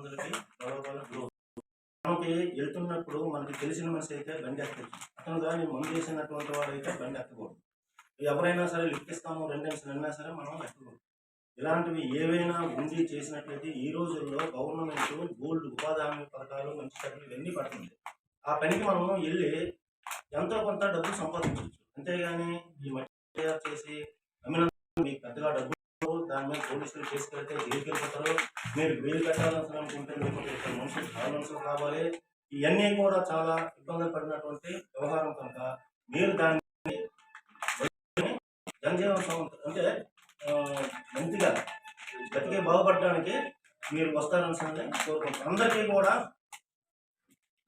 మందులకి మనకి వెళ్తున్నప్పుడు మనకి తెలిసిన మనిషి అయితే బండి ఎక్కచ్చు. అతను కానీ మందు చేసినటువంటి వాడైతే బండి ఎక్కకూడదు. ఎవరైనా సరే లిఫ్ట్ ఇస్తాము 2 నిమిషాలు అన్నా సరే మనం ఎక్కకూడదు. ఇలాంటివి ఏవైనా ఉండి చేసినట్లయితే ఈ రోజుల్లో గవర్నమెంట్ గోల్డ్ ఉపాధి హామీ పథకాలు మంచి చదువులు ఇవన్నీ పడుతుంది. ఆ పనికి మనం వెళ్ళి ఎంతో కొంత డబ్బులు సంపాదించవచ్చు. అంతేగాని ఈ మట్టి చేసి మీకు పెద్దగా డబ్బులు దాని మీద పోలీసులు తీసుకెళ్తే జైలుకి వెళ్ళిపోతారు. మీరు బెయిల్ పెట్టాలని అనుకుంటే మీకు మనుషులు చాలా మనుషులు కావాలి. ఇవన్నీ కూడా చాలా ఇబ్బందులు పడినటువంటి వ్యవహారం కనుక మీరు దాన్ని జనజీవన అంటే మంచిగా బతికే బాగుపడడానికి మీరు వస్తారని కోరుకుంటారు. అందరికీ కూడా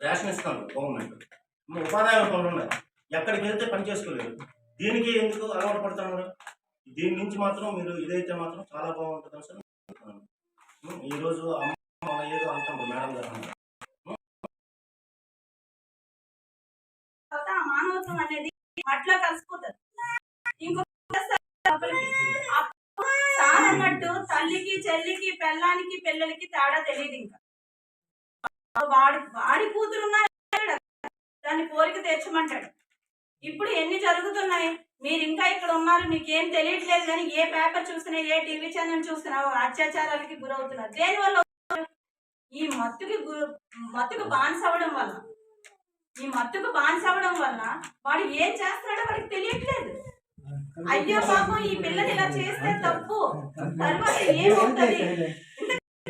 రేషన్ ఇస్తాను గవర్నమెంట్. ఉపాధి పనులు ఉన్నాయి, ఎక్కడికి వెళ్తే పని చేసుకోలేదు. దీనికి ఎందుకు అలవాటు పడుతున్నారు? దీని నుంచి మాత్రం మీరు ఇదైతే మాత్రం చాలా బాగుంటుంది సార్. ఈరోజు అమ్మ ఏదో అంటాం మేడం గారు మానవత్వం అనేది అట్లా కలిసిపోతుంది. అన్నట్టు తల్లికి చెల్లికి పెళ్ళానికి పిల్లలకి తేడా తెలియదు. ఇంకా వాడి కూతురున్నా దాన్ని కోరిక తెచ్చమంటాడు. ఇప్పుడు ఎన్ని జరుగుతున్నాయి? మీరు ఇంకా ఇక్కడ ఉన్నారు, మీకు ఏం తెలియట్లేదు. కానీ ఏ పేపర్ చూసినా ఏ టీవీ ఛానల్ చూసినా అత్యాచారాలకి గురవుతున్నారు. దేనివల్ల? ఈ మత్తుకు బానిసవడం వల్ల. ఈ మత్తుకు బానిసవడం వల్ల వాడు ఏం చేస్తున్నాడో వాడికి తెలియట్లేదు. అయ్యో పాపం ఈ పిల్లని ఇలా చేస్తే తప్పు, తర్వాత ఏమవుతుంది?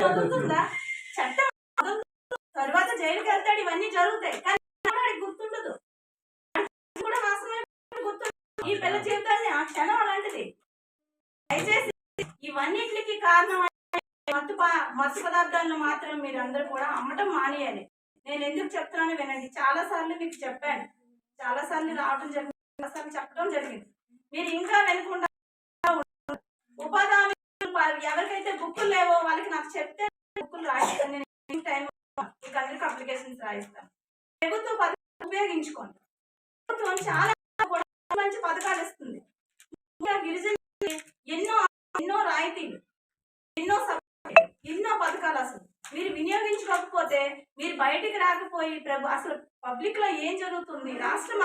చదువుతుందా? చట్టం తర్వాత జైలుకి వెళ్తాడు. ఇవన్నీ జరుగుతాయి, కానీ వాడికి గుర్తుండదు. కూడా నాశనం గుర్తు. ఈ పిల్ల జీవితాన్ని ఆ క్షణం అలాంటిది. దయచేసి ఇవన్నిటికి కారణం మత్తు పదార్థాలను మాత్రం మీరు అందరూ కూడా అమ్మటం మానేయాలి. నేను ఎందుకు చెప్తున్నాను వినండి. చాలా సార్లు మీకు చెప్పాను, చాలా సార్లు రావడం జరిగింది, చాలా సార్లు చెప్పడం జరిగింది. మీరు ఇంకా వెనుకుండా ఉపాధి హామీ ఎవరికైతే బుక్కులు లేవో వాళ్ళకి నాకు చెప్తే బుక్కులు రాయిస్తాను. నేను టైం మీకు అందరికి అప్లికేషన్స్ రాయిస్తాను. ప్రభుత్వ పథకాలు ఉపయోగించుకోండి. ప్రభుత్వం చాలా మంచి పథకాలు ఇస్తుంది. గిరిజనులకి ఎన్నో రాయితీలు, ఎన్నో పథకాలు. అసలు మీరు వినియోగించుకోకపోతే, మీరు బయటికి రాకపోయి అసలు పబ్లిక్ లో ఏం జరుగుతుంది, రాష్ట్రం